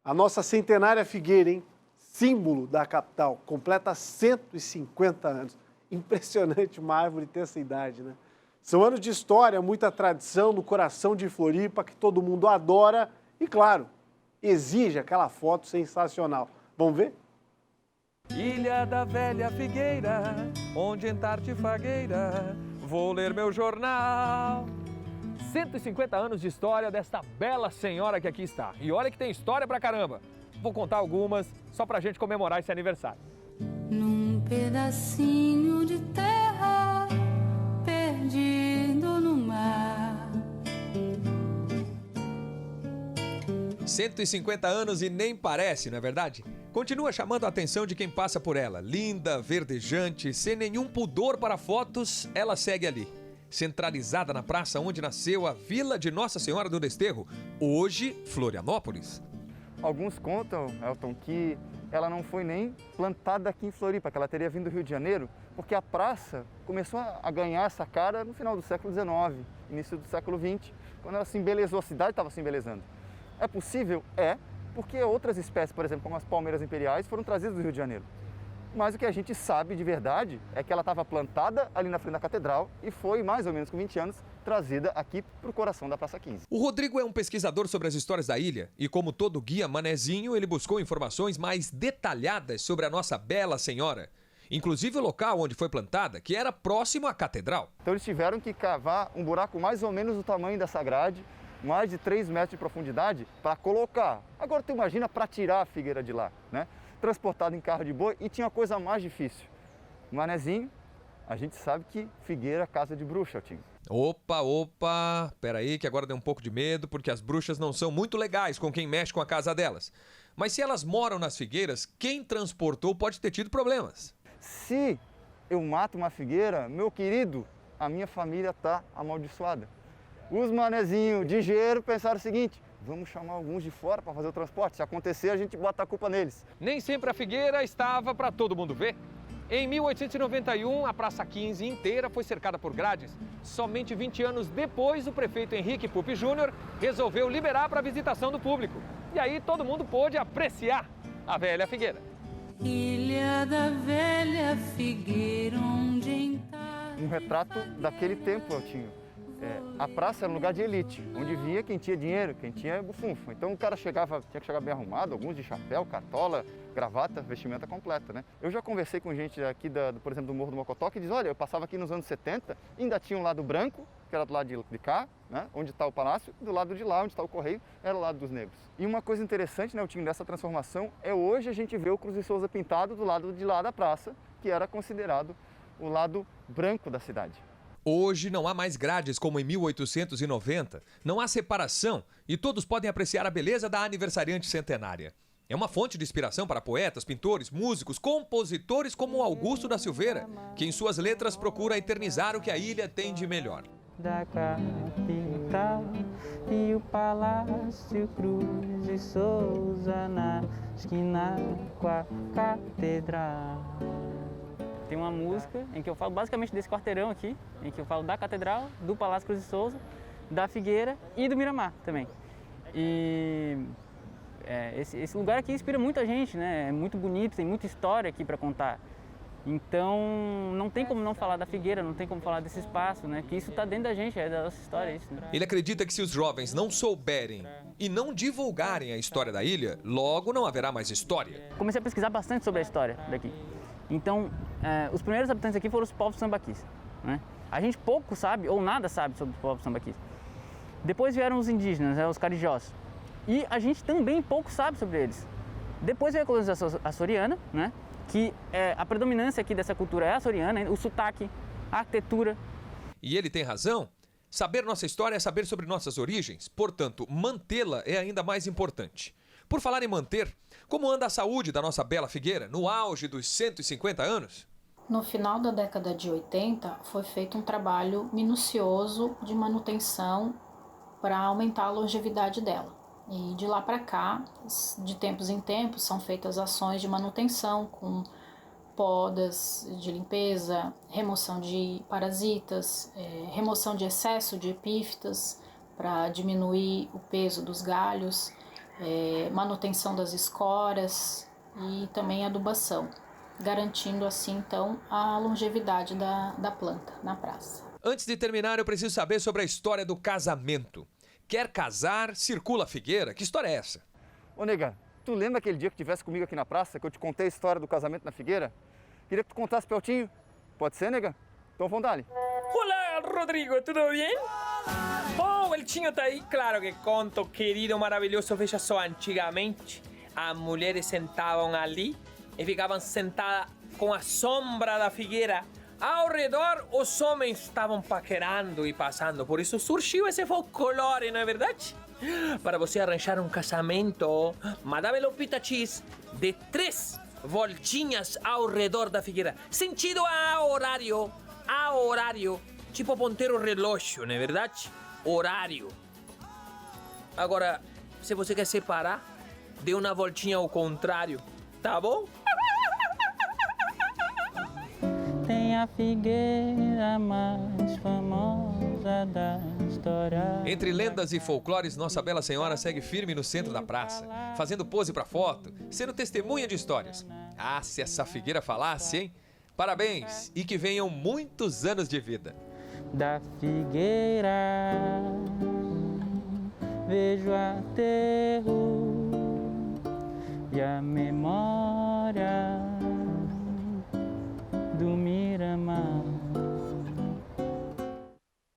A nossa centenária figueira, hein? Símbolo da capital, completa 150 anos. Impressionante uma árvore ter essa idade, né? São anos de história, muita tradição no coração de Floripa, que todo mundo adora e, claro, exige aquela foto sensacional. Vamos ver? Ilha da velha figueira, onde em tarde fagueira, vou ler meu jornal. 150 anos de história desta bela senhora que aqui está. E olha que tem história pra caramba. Vou contar algumas, só pra gente comemorar esse aniversário. Num pedacinho de terra, perdido no mar. 150 anos e nem parece, não é verdade? Continua chamando a atenção de quem passa por ela. Linda, verdejante, sem nenhum pudor para fotos, ela segue ali. Centralizada na praça onde nasceu a Vila de Nossa Senhora do Desterro, hoje Florianópolis. Alguns contam, Elton, que ela não foi nem plantada aqui em Floripa, que ela teria vindo do Rio de Janeiro, porque a praça começou a ganhar essa cara no final do século XIX, início do século XX, quando ela se embelezou, a cidade estava se embelezando. É possível? É, porque outras espécies, por exemplo, como as palmeiras imperiais, foram trazidas do Rio de Janeiro. Mas o que a gente sabe de verdade é que ela estava plantada ali na frente da catedral e foi, mais ou menos com 20 anos, trazida aqui para o coração da Praça 15. O Rodrigo é um pesquisador sobre as histórias da ilha e, como todo guia manezinho, ele buscou informações mais detalhadas sobre a nossa bela senhora. Inclusive o local onde foi plantada, que era próximo à catedral. Então eles tiveram que cavar um buraco mais ou menos do tamanho dessa grade, mais de 3 metros de profundidade, para colocar. Agora tu imagina para tirar a figueira de lá, né? Transportado em carro de boi, e tinha coisa mais difícil. Manezinho, a gente sabe que figueira é casa de bruxa, Tim. Opa, peraí que agora deu um pouco de medo, porque as bruxas não são muito legais com quem mexe com a casa delas. Mas se elas moram nas figueiras, quem transportou pode ter tido problemas. Se eu mato uma figueira, meu querido, a minha família está amaldiçoada. Os manezinhos de engenheiro pensaram o seguinte: vamos chamar alguns de fora para fazer o transporte. Se acontecer, a gente bota a culpa neles. Nem sempre a figueira estava para todo mundo ver. Em 1891, a Praça 15 inteira foi cercada por grades. Somente 20 anos depois, o prefeito Henrique Pupi Júnior resolveu liberar para visitação do público. E aí todo mundo pôde apreciar a velha figueira. Ilha da velha figueira, onde em tarde... Um retrato daquele tempo, Eltinho. A praça era um lugar de elite, onde vinha quem tinha dinheiro, quem tinha bufunfo. Então o cara tinha que chegar bem arrumado, alguns de chapéu, cartola, gravata, vestimenta completa, né? Eu já conversei com gente aqui, por exemplo, do Morro do Mocotó, que diz, olha, eu passava aqui nos anos 70, ainda tinha um lado branco, que era do lado de cá, né? Onde está o palácio, e do lado de lá, onde está o correio, era o lado dos negros. E uma coisa interessante, né, Eltinho, dessa transformação, é hoje a gente vê o Cruz de Souza pintado do lado de lá da praça, que era considerado o lado branco da cidade. Hoje não há mais grades como em 1890, não há separação e todos podem apreciar a beleza da aniversariante centenária. É uma fonte de inspiração para poetas, pintores, músicos, compositores como Augusto da Silveira, que em suas letras procura eternizar o que a ilha tem de melhor. Da capital e o Palácio Cruz de Souza na esquina com a catedral. Tem uma música em que eu falo basicamente desse quarteirão aqui, em que eu falo da Catedral, do Palácio Cruz de Souza, da Figueira e do Miramar também. E esse lugar aqui inspira muita gente, né? É muito bonito, tem muita história aqui para contar. Então não tem como não falar da Figueira, não tem como falar desse espaço, né? Que isso está dentro da gente, é da nossa história isso, né? Ele acredita que se os jovens não souberem e não divulgarem a história da ilha, logo não haverá mais história. Comecei a pesquisar bastante sobre a história daqui. Então, os primeiros habitantes aqui foram os povos sambaquis, né? A gente pouco sabe, ou nada sabe sobre os povos sambaquis. Depois vieram os indígenas, os carijós. E a gente também pouco sabe sobre eles. Depois veio a colonização açoriana, né? Que a predominância aqui dessa cultura é açoriana, o sotaque, a arquitetura. E ele tem razão. Saber nossa história é saber sobre nossas origens. Portanto, mantê-la é ainda mais importante. Por falar em manter, como anda a saúde da nossa bela figueira no auge dos 150 anos? No final da década de 80, foi feito um trabalho minucioso de manutenção para aumentar a longevidade dela. E de lá para cá, de tempos em tempos, são feitas ações de manutenção com podas de limpeza, remoção de parasitas, remoção de excesso de epífitas para diminuir o peso dos galhos. manutenção das escoras e também adubação, garantindo assim então a longevidade da planta na praça. Antes de terminar, eu preciso saber sobre a história do casamento. Quer casar, circula a figueira. Que história é essa? Ô, nega, tu lembra aquele dia que tivesse comigo aqui na praça, que eu te contei a história do casamento na figueira? Queria que tu contasse pra Eltinho. Pode ser, nega? Então vamos dar-lhe. Hola, Rodrigo, tudo bem? Oh, o Eltinho tá aí, claro que conto, querido, maravilhoso. Veja só, antigamente as mulheres sentavam ali e ficavam sentadas com a sombra da figueira. Ao redor, os homens estavam paquerando e passando. Por isso surgiu esse folclore, não é verdade? Para você arranjar um casamento, Madame Lupita Cheese, de 3 voltinhas ao redor da figueira. Sentido a horário, tipo ponteiro relógio, não é verdade? Horário. Agora, se você quer separar, dê uma voltinha ao contrário, tá bom? Tem a figueira mais famosa da história. Entre lendas e folclores, Nossa Bela Senhora segue firme no centro da praça, fazendo pose para foto, sendo testemunha de histórias. Ah, se essa figueira falasse, hein? Parabéns e que venham muitos anos de vida. Da figueira vejo aterro e a memória